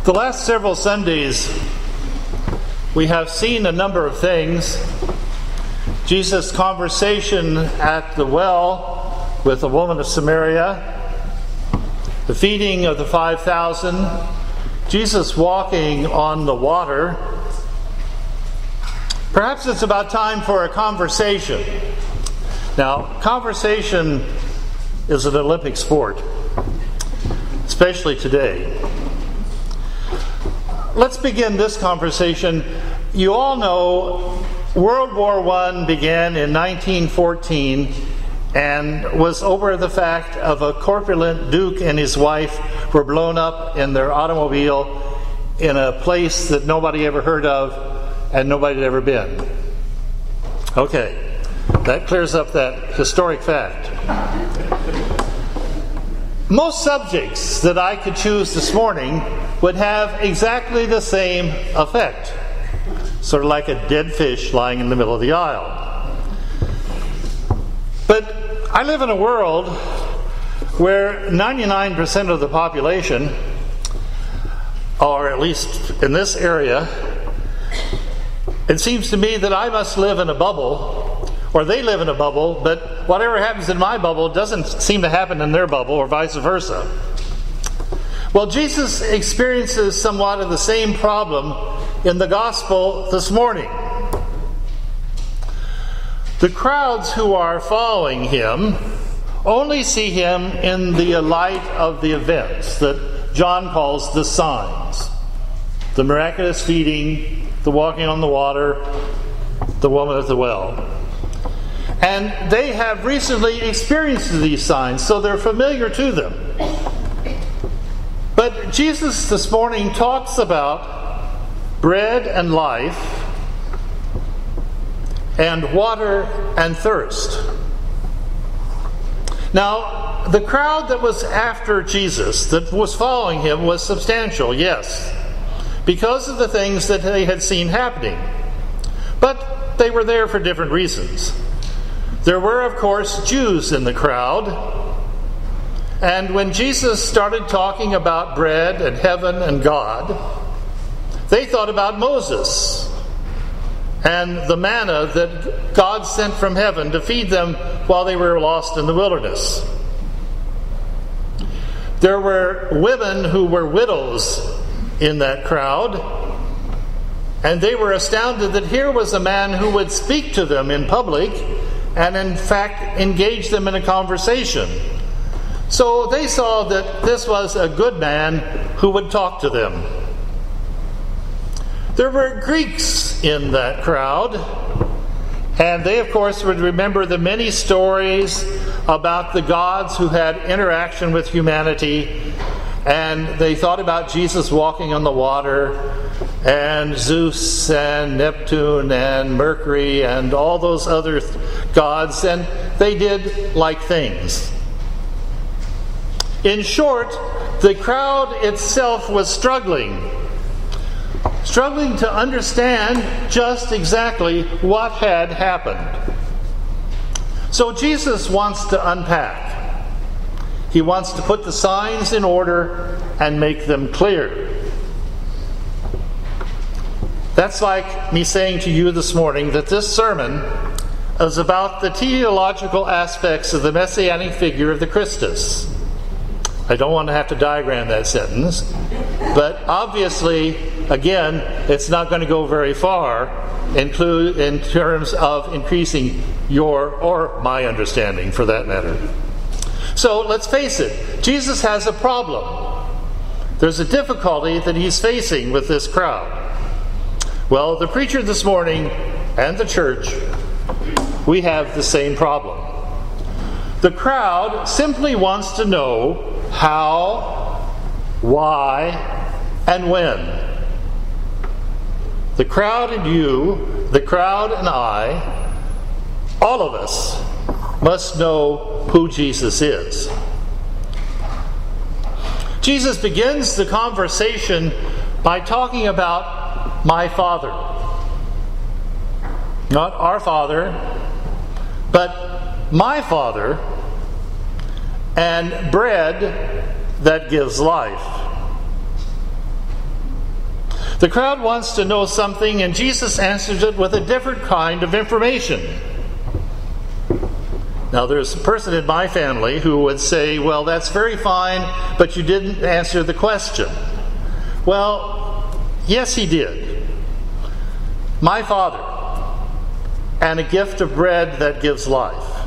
The last several Sundays, we have seen a number of things. Jesus' conversation at the well with the woman of Samaria, the feeding of the 5,000, Jesus walking on the water. Perhaps it's about time for a conversation. Now, conversation is an Olympic sport, especially today. Let's begin this conversation. You all know World War I began in 1914 and was over the fact of a corpulent duke and his wife were blown up in their automobile in a place that nobody ever heard of and nobody had ever been. Okay, that clears up that historic fact. Most subjects that I could choose this morning would have exactly the same effect. Sort of like a dead fish lying in the middle of the aisle. But I live in a world where 99% of the population, or at least in this area, it seems to me that I must live in a bubble, or they live in a bubble, but whatever happens in my bubble doesn't seem to happen in their bubble, or vice versa. Well, Jesus experiences somewhat of the same problem in the gospel this morning. The crowds who are following him only see him in the light of the events that John calls the signs. The miraculous feeding, the walking on the water, the woman at the well. And they have recently experienced these signs, so they're familiar to them. But Jesus this morning talks about bread and life and water and thirst. Now, the crowd that was after Jesus, that was following him, was substantial, yes, because of the things that they had seen happening. But they were there for different reasons. There were, of course, Jews in the crowd. And when Jesus started talking about bread and heaven and God, they thought about Moses and the manna that God sent from heaven to feed them while they were lost in the wilderness. There were women who were widows in that crowd, and they were astounded that here was a man who would speak to them in public and in fact engage them in a conversation. So they saw that this was a good man who would talk to them. There were Greeks in that crowd, and they of course would remember the many stories about the gods who had interaction with humanity, and they thought about Jesus walking on the water, and Zeus and Neptune and Mercury and all those other gods, and they did like things. In short, the crowd itself was struggling to understand just exactly what had happened. So Jesus wants to unpack. He wants to put the signs in order and make them clear. That's like me saying to you this morning that this sermon is about the theological aspects of the messianic figure of the Christus. I don't want to have to diagram that sentence, but obviously, again, it's not going to go very far in terms of increasing your or my understanding, for that matter. So let's face it, Jesus has a problem. There's a difficulty that he's facing with this crowd. Well, the preacher this morning and the church, we have the same problem. The crowd simply wants to know how, why, and when. The crowd and you, the crowd and I, all of us must know who Jesus is. Jesus begins the conversation by talking about my Father. Not our Father, but my Father, and bread that gives life. The crowd wants to know something, and Jesus answers it with a different kind of information. Now, there's a person in my family who would say, well, that's very fine, but you didn't answer the question. Well, yes, he did. My Father, and a gift of bread that gives life.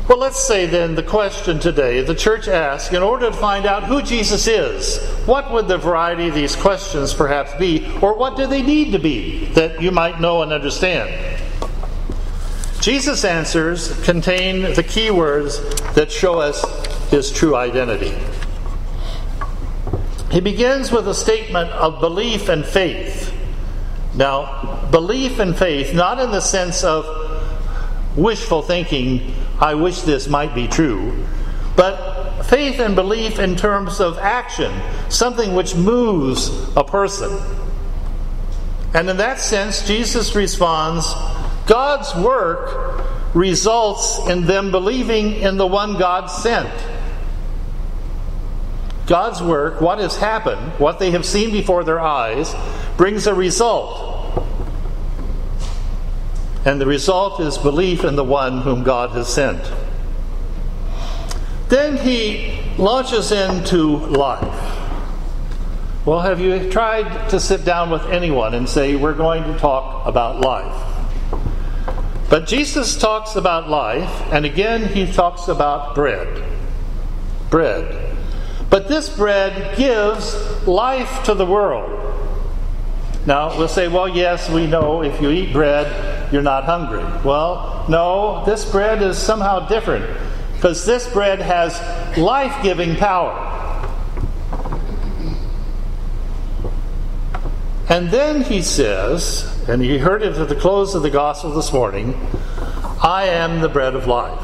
Well, let's say then the question today the church asks, in order to find out who Jesus is, what would the variety of these questions perhaps be, or what do they need to be that you might know and understand? Jesus' answers contain the key words that show us his true identity. He begins with a statement of belief and faith. Now, belief and faith, not in the sense of wishful thinking, I wish this might be true, but faith and belief in terms of action, something which moves a person. And in that sense, Jesus responds, God's work results in them believing in the one God sent. God's work, what has happened, what they have seen before their eyes, brings a result. And the result is belief in the one whom God has sent. Then he launches into life. Well, have you tried to sit down with anyone and say, we're going to talk about life? But Jesus talks about life, and again he talks about bread. Bread. But this bread gives life to the world. Now, we'll say, well, yes, we know if you eat bread, you're not hungry. Well, no, this bread is somehow different, because this bread has life-giving power. And then he says, and you heard it at the close of the gospel this morning, I am the bread of life.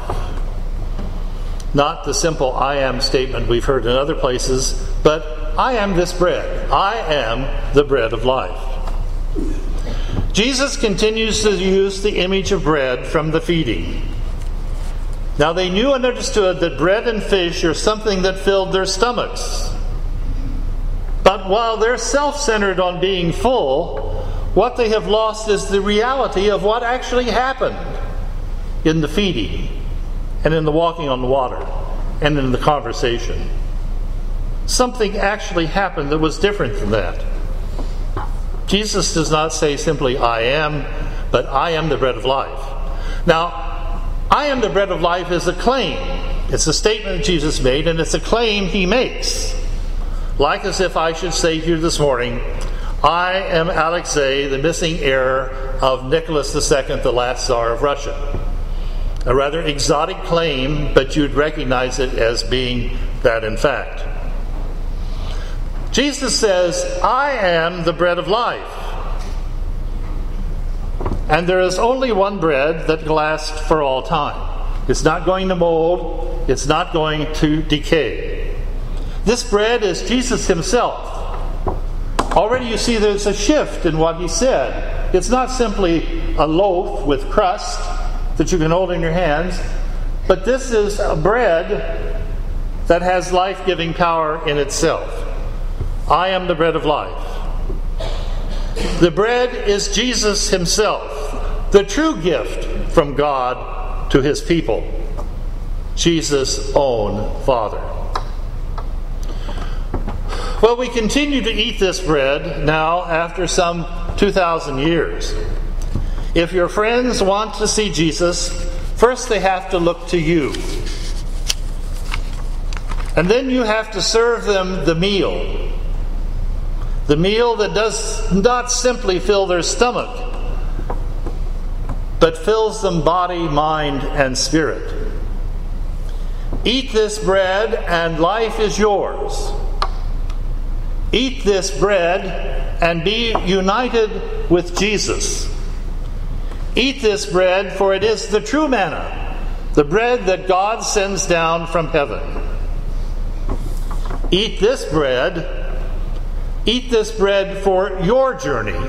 Not the simple I am statement we've heard in other places, but I am this bread. I am the bread of life. Jesus continues to use the image of bread from the feeding. Now they knew and understood that bread and fish are something that filled their stomachs. But while they're self-centered on being full, what they have lost is the reality of what actually happened in the feeding and in the walking on the water and in the conversation. Something actually happened that was different than that. Jesus does not say simply, I am, but I am the bread of life. Now, I am the bread of life is a claim. It's a statement that Jesus made, and it's a claim he makes. Like as if I should say here this morning, I am Alexei, the missing heir of Nicholas II, the last Tsar of Russia. A rather exotic claim, but you'd recognize it as being that in fact. Jesus says, I am the bread of life. And there is only one bread that can last for all time. It's not going to mold. It's not going to decay. This bread is Jesus himself. Already you see there's a shift in what he said. It's not simply a loaf with crust that you can hold in your hands, but this is a bread that has life-giving power in itself. I am the bread of life. The bread is Jesus himself, the true gift from God to his people, Jesus' own Father. Well, we continue to eat this bread now after some 2,000 years. If your friends want to see Jesus, first they have to look to you. And then you have to serve them the meal. The meal that does not simply fill their stomach, but fills them body, mind, and spirit. Eat this bread and life is yours. Eat this bread and be united with Jesus. Eat this bread, for it is the true manna, the bread that God sends down from heaven. Eat this bread for your journey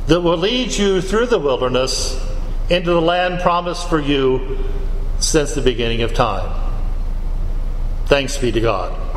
that will lead you through the wilderness into the land promised for you since the beginning of time. Thanks be to God.